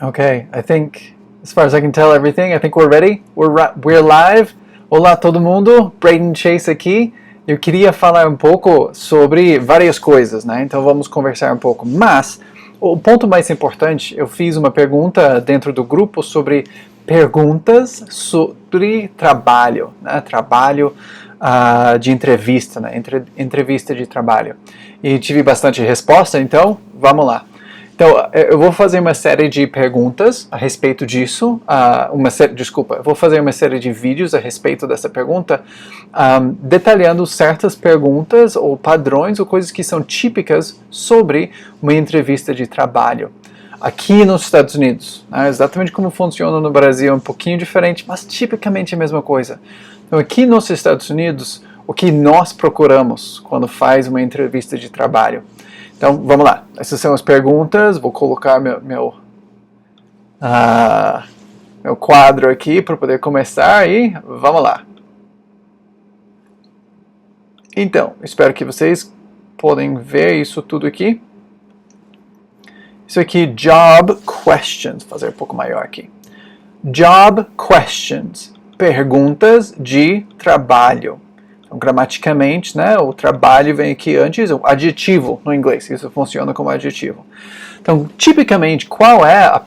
Okay, I think, as far as I can tell everything, I think we're ready. We're live. Olá todo mundo, Braden Chase aqui. Eu queria falar um pouco sobre várias coisas, né? Então vamos conversar um pouco. Mas o ponto mais importante, eu fiz uma pergunta dentro do grupo sobre perguntas sobre trabalho, né? Trabalho de entrevista, né? Entrevista de trabalho. E tive bastante resposta, então vamos lá. Então, eu vou fazer uma série de perguntas a respeito disso, eu vou fazer uma série de vídeos a respeito dessa pergunta, detalhando certas perguntas ou padrões ou coisas que são típicas sobre uma entrevista de trabalho. Aqui nos Estados Unidos, né, exatamente como funciona no Brasil, é um pouquinho diferente, mas tipicamente a mesma coisa. Então, aqui nos Estados Unidos, o que nós procuramos quando faz uma entrevista de trabalho? Então, vamos lá. Essas são as perguntas. Vou colocar meu quadro aqui para poder começar e vamos lá. Então, espero que vocês podem ver isso tudo aqui. Isso aqui, job questions. Vou fazer um pouco maior aqui. Job questions. Perguntas de trabalho. Então, gramaticamente, né, o trabalho vem aqui antes, o adjetivo no inglês, isso funciona como adjetivo. Então, tipicamente, qual é a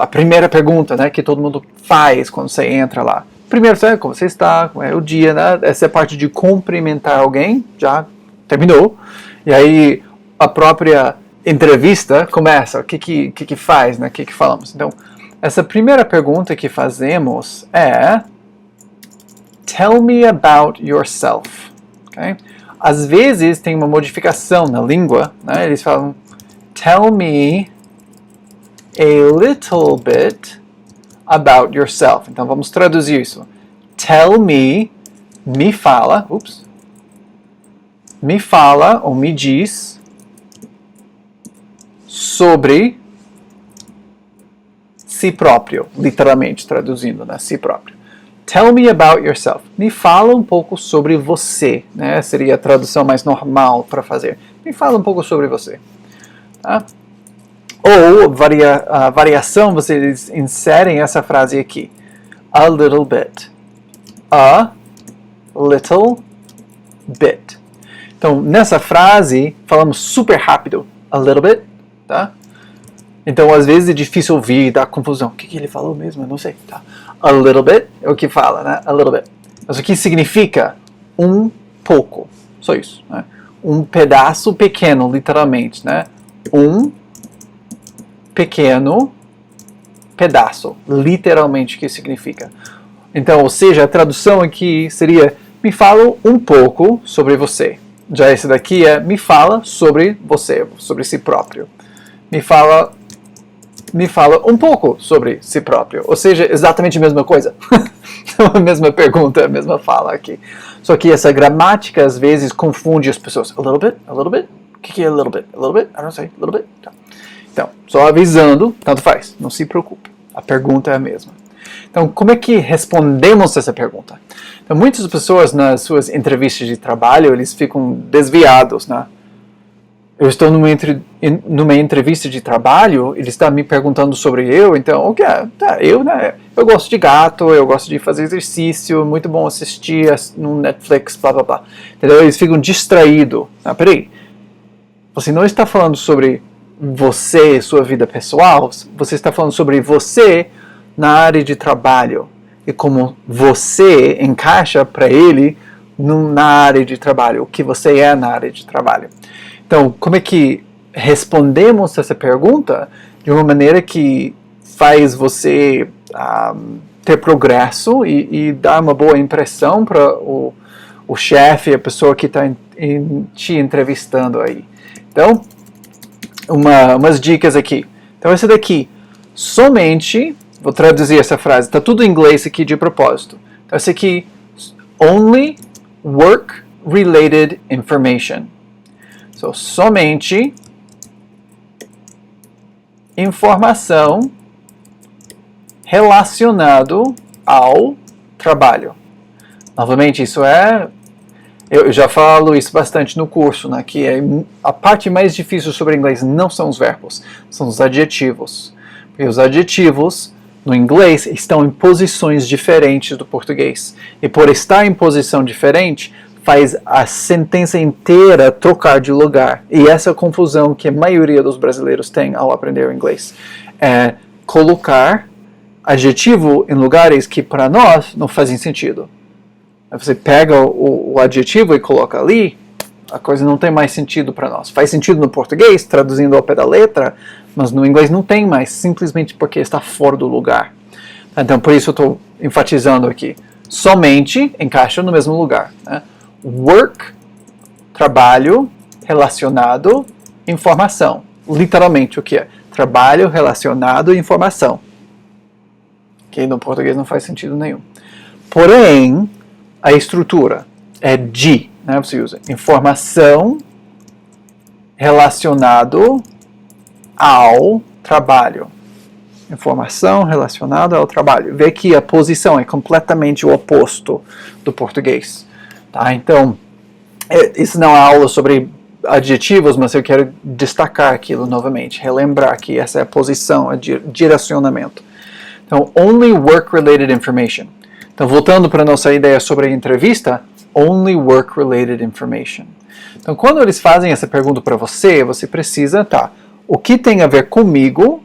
primeira pergunta, né, que todo mundo faz quando você entra lá? Primeiro, como você está, como é o dia, né? Essa é a parte de cumprimentar alguém, já terminou. E aí, a própria entrevista começa, o que faz, né, o que falamos. Então, essa primeira pergunta que fazemos é... Tell me about yourself. Okay? Às vezes tem uma modificação na língua, né? Eles falam tell me a little bit about yourself. Então vamos traduzir isso. Tell me, me fala ou me diz sobre si próprio, literalmente traduzindo, né? Si próprio. Tell me about yourself. Me fala um pouco sobre você, né? Seria a tradução mais normal para fazer. Me fala um pouco sobre você. Tá? Ou, a variação, vocês inserem essa frase aqui. A little bit. A little bit. Então, nessa frase, falamos super rápido. A little bit, tá? Então, às vezes é difícil ouvir, dá confusão. O que ele falou mesmo? Eu não sei, tá? A little bit é o que fala, né? A little bit. Mas o que significa um pouco. Só isso, né? Um pedaço pequeno, literalmente, né? Um pequeno pedaço. Literalmente o que significa. Então, ou seja, a tradução aqui seria me fala um pouco sobre você. Já esse daqui é me fala sobre você, sobre si próprio. Me fala um pouco sobre si próprio. Ou seja, exatamente a mesma coisa. A mesma pergunta, a mesma fala aqui. Só que essa gramática às vezes confunde as pessoas. A little bit? A little bit? O que é a little bit? A little bit? I don't say. A little bit? Tá. Então, só avisando, tanto faz. Não se preocupe. A pergunta é a mesma. Então, como é que respondemos essa pergunta? Então, muitas pessoas nas suas entrevistas de trabalho, eles ficam desviados, né? Eu estou numa entrevista de trabalho, ele está me perguntando sobre eu, então, o que é? Eu gosto de gato, eu gosto de fazer exercício, muito bom assistir no Netflix, blá blá blá. Entendeu? Eles ficam distraídos. Ah, peraí, você não está falando sobre você, sua vida pessoal, você está falando sobre você na área de trabalho e como você encaixa para ele na área de trabalho, o que você é na área de trabalho. Então, como é que respondemos essa pergunta de uma maneira que faz você ter progresso e dar uma boa impressão para o chefe, a pessoa que está te entrevistando aí. Então, umas dicas aqui. Então, essa daqui, somente, vou traduzir essa frase, está tudo em inglês aqui de propósito. Então, essa aqui, only work-related information. So, somente informação relacionado ao trabalho. Novamente, isso eu já falo isso bastante no curso, né, que a parte mais difícil sobre inglês não são os verbos, são os adjetivos. E os adjetivos no inglês estão em posições diferentes do português. E por estar em posição diferente, faz a sentença inteira trocar de lugar. E essa é a confusão que a maioria dos brasileiros tem ao aprender o inglês. É colocar adjetivo em lugares que para nós não fazem sentido. Você pega o adjetivo e coloca ali, a coisa não tem mais sentido para nós. Faz sentido no português, traduzindo ao pé da letra, mas no inglês não tem mais, simplesmente porque está fora do lugar. Então, por isso eu estou enfatizando aqui. Somente encaixa no mesmo lugar. Né? Work, trabalho, relacionado, informação. Literalmente, o que é? Trabalho relacionado à informação. Que no português não faz sentido nenhum. Porém, a estrutura é de, né? Você usa informação relacionado ao trabalho. Informação relacionada ao trabalho. Vê que a posição é completamente o oposto do português. Tá? Então, isso não é aula sobre adjetivos, mas eu quero destacar aquilo novamente, relembrar que essa é a posição, é direcionamento. Então, only work-related information. Então, voltando para a nossa ideia sobre a entrevista, only work-related information. Então, quando eles fazem essa pergunta para você, você precisa, o que tem a ver comigo,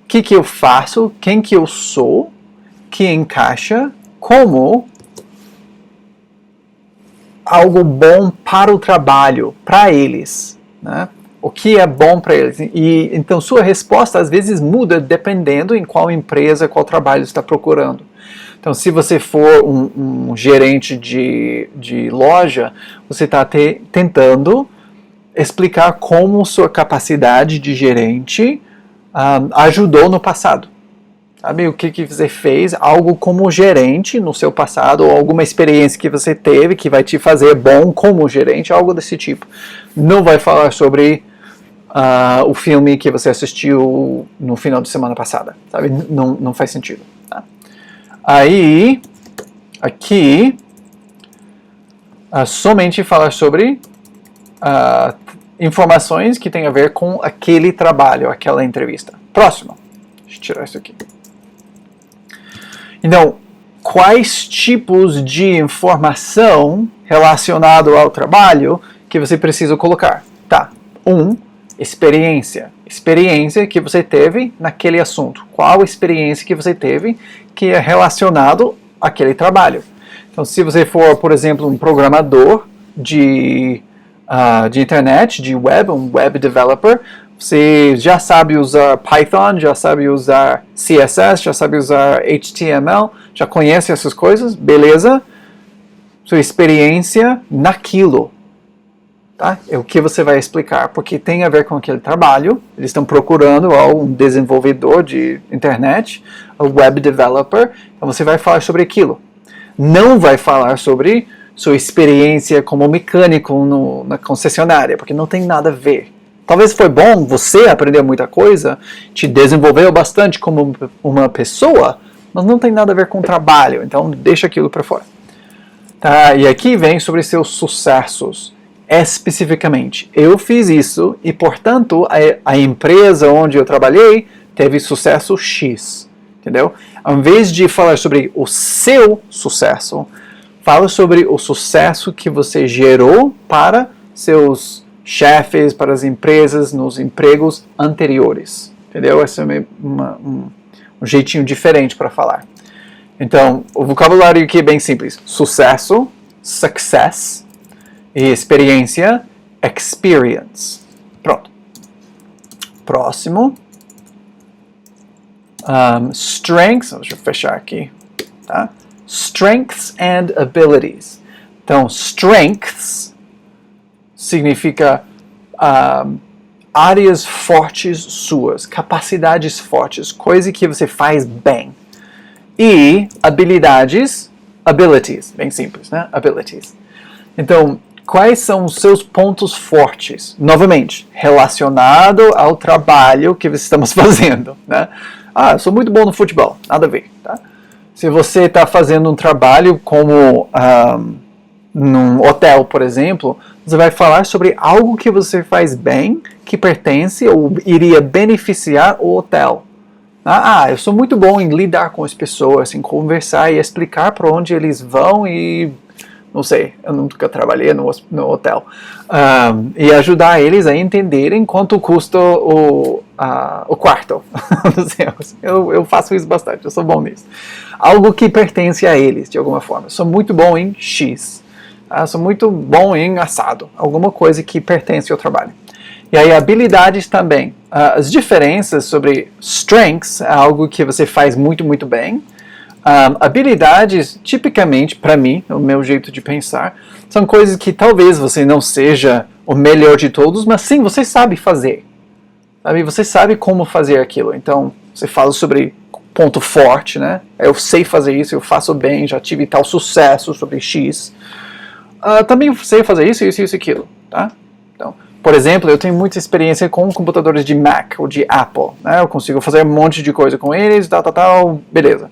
o que eu faço, quem que eu sou, que encaixa como algo bom para o trabalho, para eles, né? O que é bom para eles. E então sua resposta às vezes muda dependendo em qual empresa, qual trabalho está procurando. Então, se você for um gerente de loja, você está tentando explicar como sua capacidade de gerente ajudou no passado. Sabe, o que você fez, algo como gerente no seu passado, ou alguma experiência que você teve que vai te fazer bom como gerente, algo desse tipo. Não vai falar sobre o filme que você assistiu no final de semana passada, sabe? Não faz sentido. Tá? Aí, aqui, somente falar sobre informações que tem a ver com aquele trabalho, aquela entrevista. Próximo. Deixa eu tirar isso aqui. Então, quais tipos de informação relacionado ao trabalho que você precisa colocar? Experiência. Experiência que você teve naquele assunto. Qual experiência que você teve que é relacionado àquele trabalho? Então, se você for, por exemplo, um programador de internet, de web, um web developer, você já sabe usar Python, já sabe usar CSS, já sabe usar HTML, já conhece essas coisas, beleza? Sua experiência naquilo, tá? É o que você vai explicar, porque tem a ver com aquele trabalho. Eles estão procurando um desenvolvedor de internet, um web developer, então você vai falar sobre aquilo. Não vai falar sobre sua experiência como mecânico na concessionária, porque não tem nada a ver. Talvez foi bom, você aprendeu muita coisa, te desenvolveu bastante como uma pessoa, mas não tem nada a ver com o trabalho, então deixa aquilo para fora. Tá? E aqui vem sobre seus sucessos, especificamente. Eu fiz isso e, portanto, a empresa onde eu trabalhei teve sucesso X, entendeu? Ao invés de falar sobre o seu sucesso, fala sobre o sucesso que você gerou para seus chefes, para as empresas, nos empregos anteriores. Entendeu? Esse é um jeitinho diferente para falar. Então, o vocabulário aqui é bem simples. Sucesso, success, e experiência, experience. Pronto. Próximo. Strengths, deixa eu fechar aqui. Tá? Strengths and abilities. Então, strengths significa áreas fortes suas, capacidades fortes, coisa que você faz bem. E habilidades, abilities, bem simples, né? Abilities. Então, quais são os seus pontos fortes? Novamente, relacionado ao trabalho que estamos fazendo, né? Eu sou muito bom no futebol, nada a ver, tá? Se você está fazendo um trabalho como num hotel, por exemplo, você vai falar sobre algo que você faz bem, que pertence ou iria beneficiar o hotel. Eu sou muito bom em lidar com as pessoas, em conversar e explicar para onde eles vão e, não sei, eu nunca trabalhei no hotel, e ajudar eles a entenderem quanto custa o quarto. Não sei, eu faço isso bastante, eu sou bom nisso. Algo que pertence a eles, de alguma forma. Eu sou muito bom em X. Sou muito bom em assado. Alguma coisa que pertence ao trabalho. E aí, habilidades também. As diferenças sobre strengths é algo que você faz muito, muito bem. Habilidades, tipicamente, para mim, o meu jeito de pensar, são coisas que talvez você não seja o melhor de todos, mas sim, você sabe fazer. Sabe? Você sabe como fazer aquilo. Então, você fala sobre ponto forte, né? Eu sei fazer isso, eu faço bem, já tive tal sucesso sobre X. Também sei fazer isso, isso, isso e aquilo, tá? Então, por exemplo, eu tenho muita experiência com computadores de Mac ou de Apple, né? Eu consigo fazer um monte de coisa com eles, tal, beleza.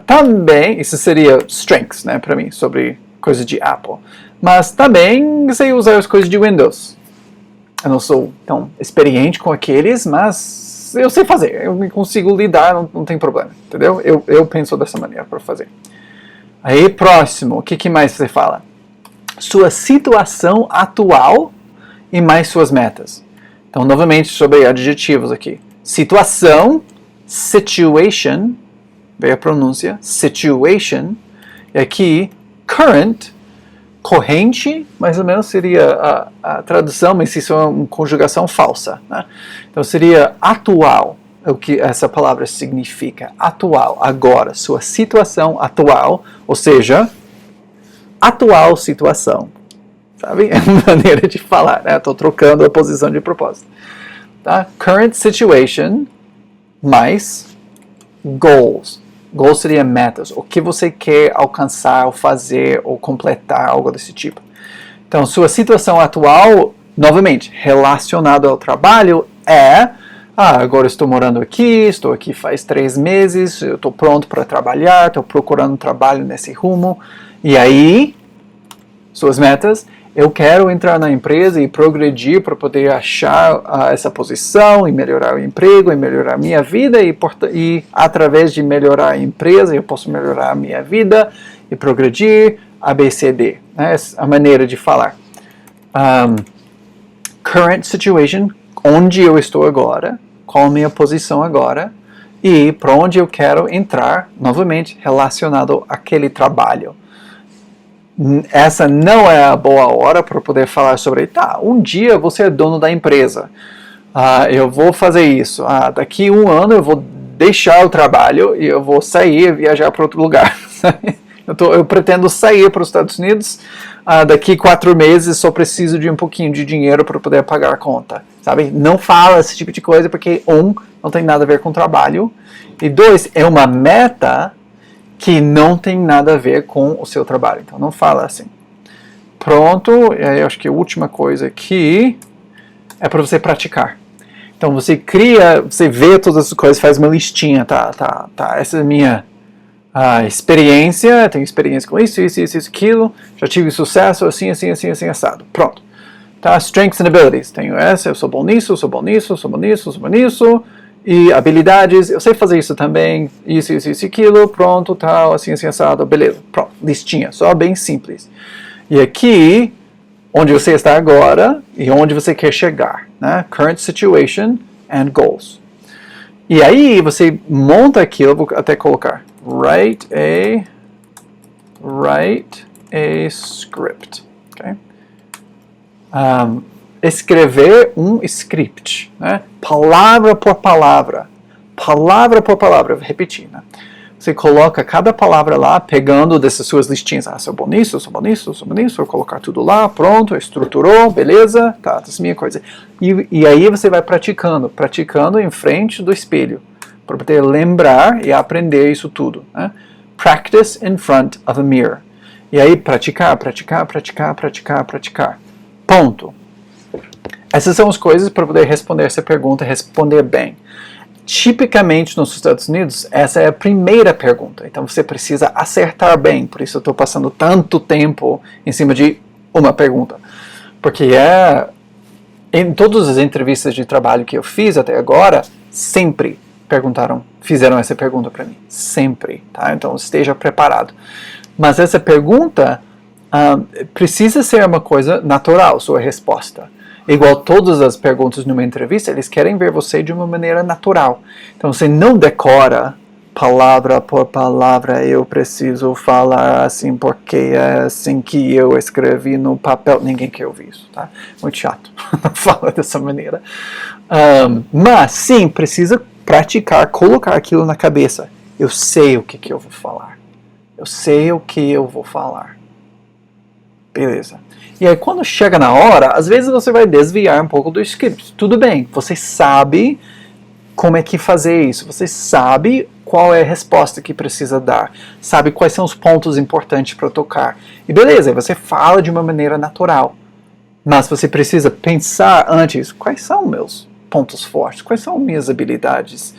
Também, isso seria strengths, né, para mim, sobre coisas de Apple. Mas também sei usar as coisas de Windows. Eu não sou tão experiente com aqueles, mas eu sei fazer, eu consigo lidar, não tem problema, entendeu? Eu penso dessa maneira para fazer. Aí, próximo, o que mais você fala? Sua situação atual e mais suas metas. Então, novamente, sobre adjetivos aqui. Situação, situation, veio a pronúncia, situation, e aqui, current, corrente, mais ou menos seria a tradução, mas isso é uma conjugação falsa, né? Então, seria atual, o que essa palavra significa, atual, agora, sua situação atual, ou seja, atual situação, sabe? É uma maneira de falar, né? Estou trocando a posição de propósito. Tá? Current situation mais goals. Goals seria metas, o que você quer alcançar, ou fazer, ou completar, algo desse tipo. Então, sua situação atual, novamente, relacionado ao trabalho, é agora estou morando aqui, estou aqui faz 3 meses, eu estou pronto para trabalhar, estou procurando um trabalho nesse rumo. E aí, suas metas, eu quero entrar na empresa e progredir para poder achar essa posição e melhorar o emprego e melhorar a minha vida e através de melhorar a empresa eu posso melhorar a minha vida e progredir ABCD, né? Essa é a maneira de falar. Current situation, onde eu estou agora, qual a minha posição agora e para onde eu quero entrar, novamente, relacionado àquele trabalho. Essa não é a boa hora para poder falar sobre, um dia você é dono da empresa, eu vou fazer isso, daqui 1 ano eu vou deixar o trabalho e eu vou sair e viajar para outro lugar. Eu pretendo sair para os Estados Unidos, daqui 4 meses só preciso de um pouquinho de dinheiro para poder pagar a conta, sabe? Não fala esse tipo de coisa porque, não tem nada a ver com trabalho, e 2, é uma meta que não tem nada a ver com o seu trabalho. Então, não fala assim. Pronto, e aí eu acho que a última coisa aqui é para você praticar. Então, você vê todas as coisas, faz uma listinha, essa é a minha experiência, tenho experiência com isso, aquilo, já tive sucesso, assim, assado. Pronto. Tá? Strengths and abilities. Tenho essa, eu sou bom nisso, sou bom nisso. E habilidades, eu sei fazer isso também, isso, aquilo, pronto, tal, assim, assado, beleza, pronto, listinha, só bem simples. E aqui, onde você está agora e onde você quer chegar, né? Current situation and goals. E aí, você monta aquilo, vou até colocar, write a script, ok? Escrever um script, né? Palavra por palavra, vou repetir, né? Você coloca cada palavra lá, pegando dessas suas listinhas, sou bom nisso, vou colocar tudo lá, pronto, estruturou, beleza, essa é a minha coisa. E aí você vai praticando em frente do espelho, para poder lembrar e aprender isso tudo, né? Practice in front of a mirror. E aí praticar. Ponto. Essas são as coisas para poder responder essa pergunta, responder bem. Tipicamente nos Estados Unidos, essa é a primeira pergunta. Então você precisa acertar bem. Por isso eu estou passando tanto tempo em cima de uma pergunta. Porque em todas as entrevistas de trabalho que eu fiz até agora, sempre fizeram essa pergunta para mim. Sempre, tá? Então esteja preparado. Mas essa pergunta precisa ser uma coisa natural, sua resposta. Igual todas as perguntas numa entrevista, eles querem ver você de uma maneira natural. Então você não decora palavra por palavra, eu preciso falar assim porque é assim que eu escrevi no papel. Ninguém quer ouvir isso, tá? Muito chato. Não fala dessa maneira. Mas sim, precisa praticar, colocar aquilo na cabeça. Eu sei o que eu vou falar. Eu sei o que eu vou falar. Beleza. E aí quando chega na hora, às vezes você vai desviar um pouco do script. Tudo bem, você sabe como é que fazer isso. Você sabe qual é a resposta que precisa dar. Sabe quais são os pontos importantes para tocar. E beleza, você fala de uma maneira natural. Mas você precisa pensar antes, quais são meus pontos fortes? Quais são minhas habilidades?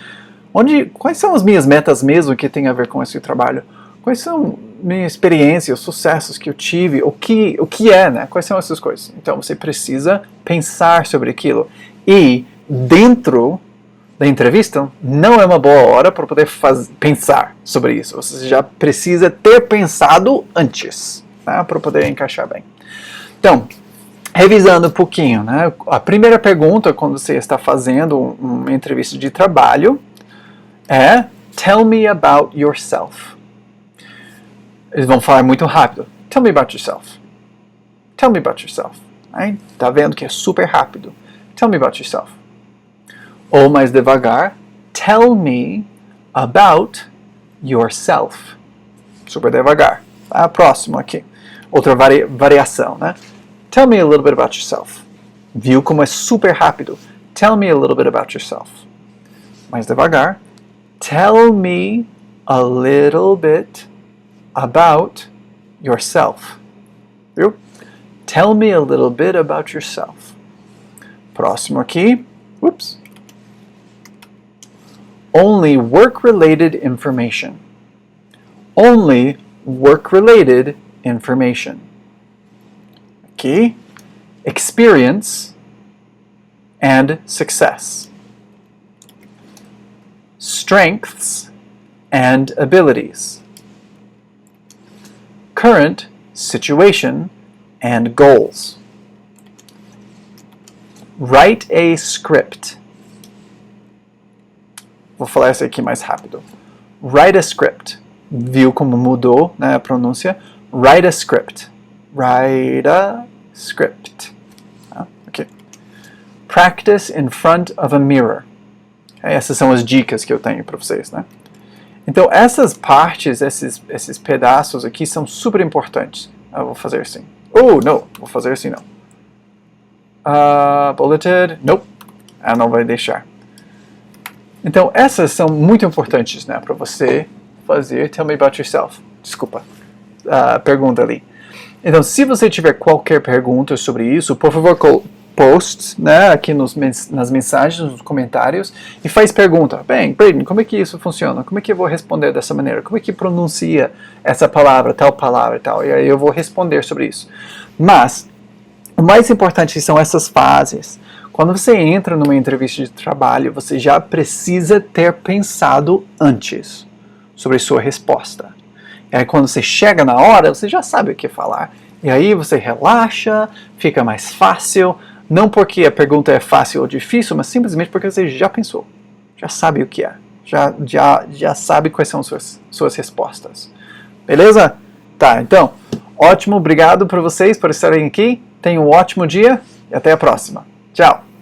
Quais são as minhas metas mesmo que tem a ver com esse trabalho? Quais são minha experiência, os sucessos que eu tive? O que é, né? Quais são essas coisas? Então você precisa pensar sobre aquilo. E dentro da entrevista, não é uma boa hora para poder pensar sobre isso. Você já precisa ter pensado antes, tá? Para poder encaixar bem. Então, revisando um pouquinho, né? A primeira pergunta quando você está fazendo uma entrevista de trabalho é Tell me about yourself. Eles vão falar muito rápido. Tell me about yourself. Tell me about yourself. Aí, tá vendo que é super rápido. Tell me about yourself. Ou mais devagar, tell me about yourself. Super devagar. Tá? Próximo aqui. Outra variação, né? Tell me a little bit about yourself. Viu como é super rápido? Tell me a little bit about yourself. Mais devagar. Tell me a little bit about yourself. Viu? Tell me a little bit about yourself. Próximo aqui. Whoops. Only work-related information. Only work-related information. Aqui, experience and success. Strengths and abilities. Current situation and goals. Write a script. Vou falar isso aqui mais rápido. Write a script. Viu como mudou, né, a pronúncia? Write a script. Write a script. Okay. Practice in front of a mirror. Essas são as dicas que eu tenho para vocês, né? Então, essas partes, esses pedaços aqui são super importantes. Eu vou fazer assim. Não. Vou fazer assim, não. Bulleted. Nope. Não vai deixar. Então, essas são muito importantes, né, para você fazer. Tell me about yourself. Desculpa. Pergunta ali. Então, se você tiver qualquer pergunta sobre isso, por favor, post, né, aqui nas mensagens, nos comentários, e faz pergunta. Bem, Braden, como é que isso funciona? Como é que eu vou responder dessa maneira? Como é que pronuncia essa palavra e tal? E aí eu vou responder sobre isso. Mas, o mais importante são essas fases. Quando você entra numa entrevista de trabalho, você já precisa ter pensado antes sobre sua resposta. E aí quando você chega na hora, você já sabe o que falar. E aí você relaxa, fica mais fácil. Não porque a pergunta é fácil ou difícil, mas simplesmente porque você já pensou. Já sabe o que é. Já sabe quais são suas respostas. Beleza? Tá, então, ótimo. Obrigado por vocês por estarem aqui. Tenham um ótimo dia e até a próxima. Tchau!